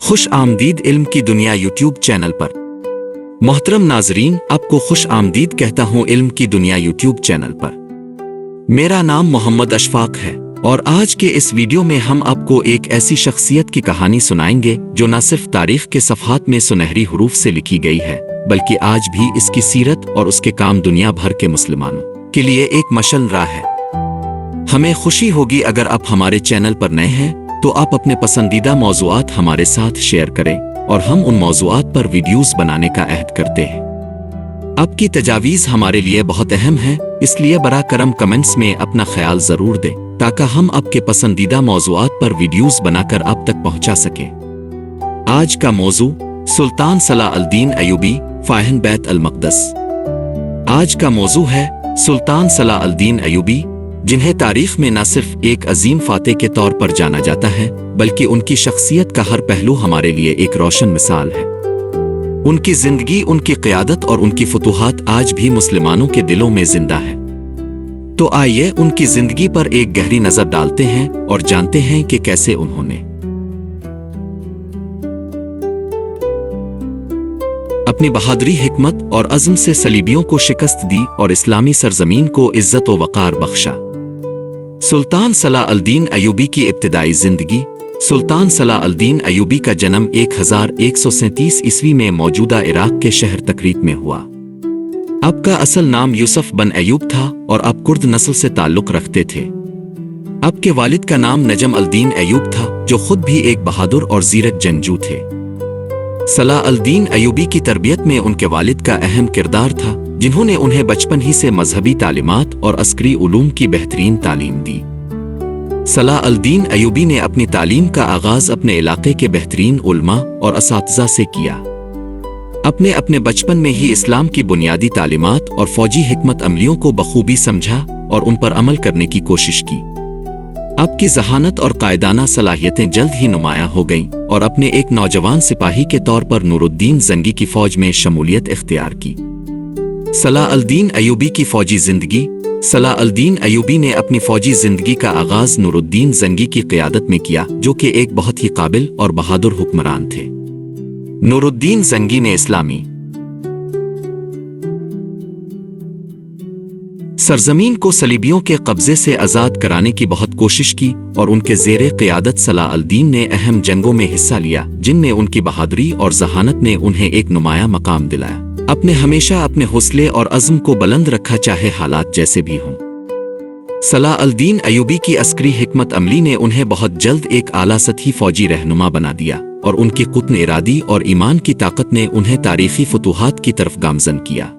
खुश आमदीद इल्म की दुनिया यूट्यूब चैनल पर। मोहतरम नाजरीन, आपको खुश आमदीद कहता हूँ इल्म की दुनिया यूट्यूब चैनल पर। मेरा नाम मोहम्मद अशफाक है और आज के इस वीडियो में हम आपको एक ऐसी शख्सियत की कहानी सुनाएंगे जो न सिर्फ तारीख के सफ़हात में सुनहरी हरूफ से लिखी गई है, बल्कि आज भी इसकी सीरत और उसके काम दुनिया भर के मुसलमानों के लिए एक मशल राह है। हमें खुशी होगी अगर आप हमारे चैनल पर नए हैं तो आप अपने पसंदीदा मौज़ूआत हमारे साथ शेयर करें और हम उन मौज़ूआत पर वीडियोस बनाने का अहद करते हैं। आपकी तजावीज़ हमारे लिए बहुत अहम है, इसलिए बरा करम कमेंट्स में अपना ख्याल ज़रूर दें ताकि हम आपके पसंदीदा मौज़ूआत पर वीडियोस बनाकर आप तक पहुंचा सकें। आज का मौजू सुल्तान सलाह अल-दीन अयूबी फाहिन बैत अल-मक़दस। आज का मौजू है सुल्तान सलाह अल-दीन अयूबी, जिन्हें तारीख में न सिर्फ एक अजीम फातेह के तौर पर जाना जाता है बल्कि उनकी शख्सियत का हर पहलू हमारे लिए एक रोशन मिसाल है। उनकी जिंदगी, उनकी क़यादत और उनकी फतूहात आज भी मुसलमानों के दिलों में जिंदा है। तो आइए उनकी जिंदगी पर एक गहरी नजर डालते हैं और जानते हैं कि कैसे उन्होंने अपनी बहादुरी, हिकमत और अज़्म से सलीबियों को शिकस्त दी और इस्लामी सरजमीन को इज्जत व वक़ार बख्शा। सुल्तान सलाह अल-दीन अयूबी की इब्तिदाई जिंदगी। सुल्तान सलाह अल-दीन अयूबी का जन्म 1137 ईस्वी में मौजूदा इराक के शहर तकरीत में हुआ। आपका असल नाम यूसुफ बन अयूब था और आप कुर्द नस्ल से ताल्लुक़ रखते थे। आपके वालिद का नाम नजम अल-दीन अयूब था, जो खुद भी एक बहादुर और ज़ीरक जंगजू थे। सलाह अल-दीन अयूबी की तरबियत में उनके वालिद का अहम किरदार था, जिन्होंने उन्हें बचपन ही से मजहबी तालीमात और अस्करी उलूम की बेहतरीन तालीम दी। सलाह अल-दीन अयूबी ने अपनी तालीम का आगाज़ अपने इलाके के बेहतरीन उलमा और असातिज़ा से किया। अपने बचपन में ही इस्लाम की बुनियादी तालीमात और फौजी हिकमत अमलियों को बखूबी समझा और उन पर अमल करने की कोशिश की। आपकी ज़हानत और कायदाना सलाहियतें जल्द ही नुमायां हो गईं और अपने एक नौजवान सिपाही के तौर पर नूरुद्दीन ज़ंगी की फ़ौज में शमूलियत इख्तियार की। सलाह अल-दीन अयूबी की फ़ौजी ज़िंदगी। सलाह अल-दीन अयूबी ने अपनी फ़ौजी ज़िंदगी का आगाज़ नूरुद्दीन ज़ंगी की क़यादत में किया, जो कि एक बहुत ही काबिल और बहादुर हुक्मरान थे। नूरुद्दीन ज़ंगी ने इस्लामी सरजमीन को सलीबियों के कब्जे से आज़ाद कराने की बहुत कोशिश की और उनके ज़ेरे क़यादत सलाह अल-दीन ने अहम जंगों में हिस्सा लिया, जिनमें उनकी बहादुरी और ज़हानत ने उन्हें एक नुमाया मकाम दिलाया। आपने हमेशा अपने हौसले और अज़्म को बुलंद रखा, चाहे हालात जैसे भी हों। सलाह अल-दीन अयूबी की अस्करी हिकमत अमली ने उन्हें बहुत जल्द एक आला सतही फ़ौजी रहनुमा बना दिया और उनकी कुतन इरादी और ईमान की ताकत ने उन्हें तारीख़ी फतूहात की तरफ गामज़न किया।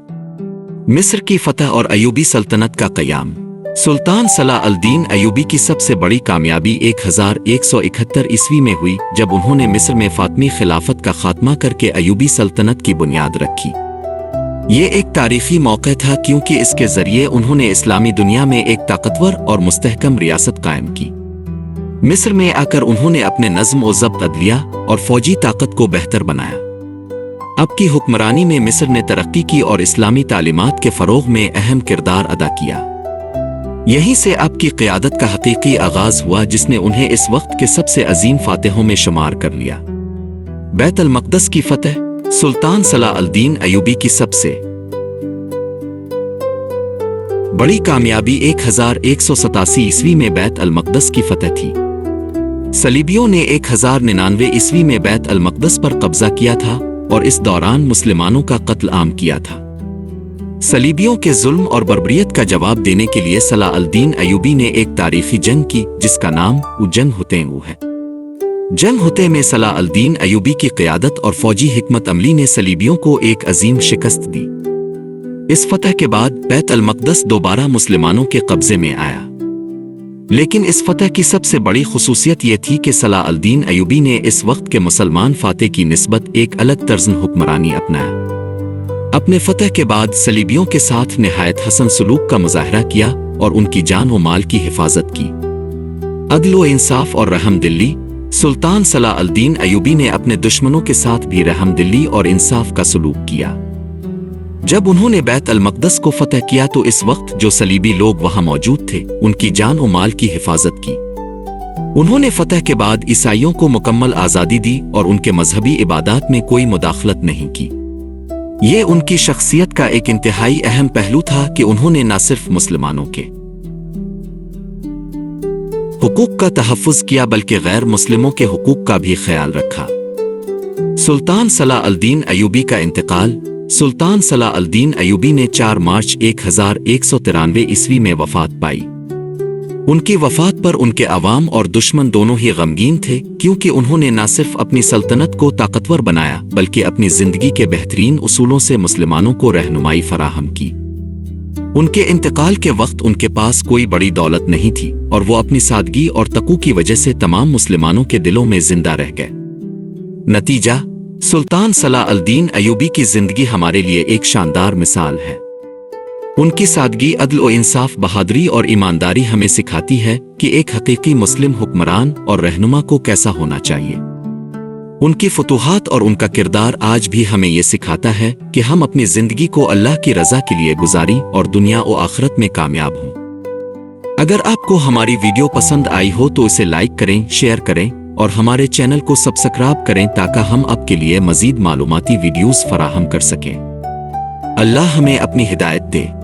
मिस्र की फतह और अयूबी सल्तनत का क़याम। सुल्तान सलाह अल-दीन अयूबी की सबसे बड़ी कामयाबी 1171 ईस्वी में हुई, जब उन्होंने मिस्र में फ़ातिमी खिलाफत का खात्मा करके अयूबी सल्तनत की बुनियाद रखी। ये एक तारीख़ी मौक़ा था क्योंकि इसके ज़रिए उन्होंने इस्लामी दुनिया में एक ताकतवर और मुस्तहकम रियासत कायम की। मिस्र में आकर उन्होंने अपने नज़्म व ज़ब्त अदलिया और फ़ौजी ताकत को बेहतर बनाया। आपकी हुक्मरानी में मिस्र ने तरक्की की और इस्लामी तालीमात के फ़रोग़ में अहम किरदार अदा किया। यहीं से आपकी क़यादत का हकीकी आगाज़ हुआ, जिसने उन्हें इस वक्त के सबसे अजीम फ़ातिहों में शुमार कर लिया। बैत अल-मक़दस की फ़तह। सुल्तान सलाह अल-दीन अयूबी की सबसे बड़ी कामयाबी 1187 ईस्वी में बैत अल-मक़दस की फ़तह थी। सलीबियों ने 1099 ईस्वी में बैत अल-मक़दस पर कब्ज़ा किया था और इस दौरान मुसलमानों का कत्ल आम किया था। सलीबियों के जुल्म और बर्बरियत का जवाब देने के लिए सलाह अल-दीन अयूबी ने एक तारीख़ी जंग की, जिसका नाम जंग हुतैम है। जंग हुतैम में सलाह अल-दीन अयूबी की क़यादत और फ़ौजी हिकमत अमली ने सलीबियों को एक अजीम शिकस्त दी। इस फतह के बाद बैत अल-मक़दस दोबारा मुसलमानों के कब्ज़े में आया, लेकिन इस फतह की सबसे बड़ी खुसूसियत ये थी कि सलाह अल-दीन अयूबी ने इस वक्त के मुसलमान फातेह की निस्बत एक अलग तर्ज़ हुक्मरानी अपनाया। अपने फतह के बाद सलीबियों के साथ निहायत हसन सलूक का मुज़ाहरा किया और उनकी जान व माल की हिफाजत की। अदल व इंसाफ और रहमदिली। सुल्तान सलाह अल-दीन अयूबी ने अपने दुश्मनों के साथ भी रहमदिली और इंसाफ का सलूक किया। जब उन्होंने बैत अल-मक़दस को फतह किया तो इस वक्त जो सलीबी लोग वहां मौजूद थे, उनकी जान और माल की हिफाजत की। उन्होंने फतह के बाद ईसाइयों को मुकम्मल आज़ादी दी और उनके मजहबी इबादत में कोई मुदाखलत नहीं की। ये उनकी शख्सियत का एक इंतहाई अहम पहलू था कि उन्होंने न सिर्फ मुसलमानों के हुकूक का तहफ़्फ़ुज़ किया बल्कि गैर मुस्लिमों के हुकूक का भी ख्याल रखा। सुल्तान सलाह अल-दीन अयूबी का इंतकाल। सुल्तान सलाह अल-दीन अयूबी ने 4 मार्च 1193 ईस्वी में वफ़ात पाई। उनकी वफ़ात पर उनके अवाम और दुश्मन दोनों ही गमगीन थे, क्योंकि उन्होंने न सिर्फ अपनी सल्तनत को ताकतवर बनाया बल्कि अपनी ज़िंदगी के बेहतरीन उसूलों से मुसलमानों को रहनुमाई फराहम की। उनके इंतकाल के वक्त उनके पास कोई बड़ी दौलत नहीं थी और वो अपनी सादगी और तक़ू की वजह से तमाम मुसलमानों के दिलों में जिंदा रह गए। नतीजा, सुल्तान सलाह अल-दीन अयूबी की जिंदगी हमारे लिए एक शानदार मिसाल है। उनकी सादगी, अदल और इंसाफ, बहादुरी और ईमानदारी हमें सिखाती है कि एक हकीकी मुस्लिम हुक्मरान और रहनुमा को कैसा होना चाहिए। उनकी फतूहात और उनका किरदार आज भी हमें ये सिखाता है कि हम अपनी जिंदगी को अल्लाह की रज़ा के लिए गुजारी और दुनिया और आखिरत में कामयाब हों। अगर आपको हमारी वीडियो पसंद आई हो तो इसे लाइक करें, शेयर करें और हमारे चैनल को सब्सक्राइब करें ताकि हम आपके लिए मज़ीद मालूमाती वीडियोस फराहम कर सकें। अल्लाह हमें अपनी हिदायत दे।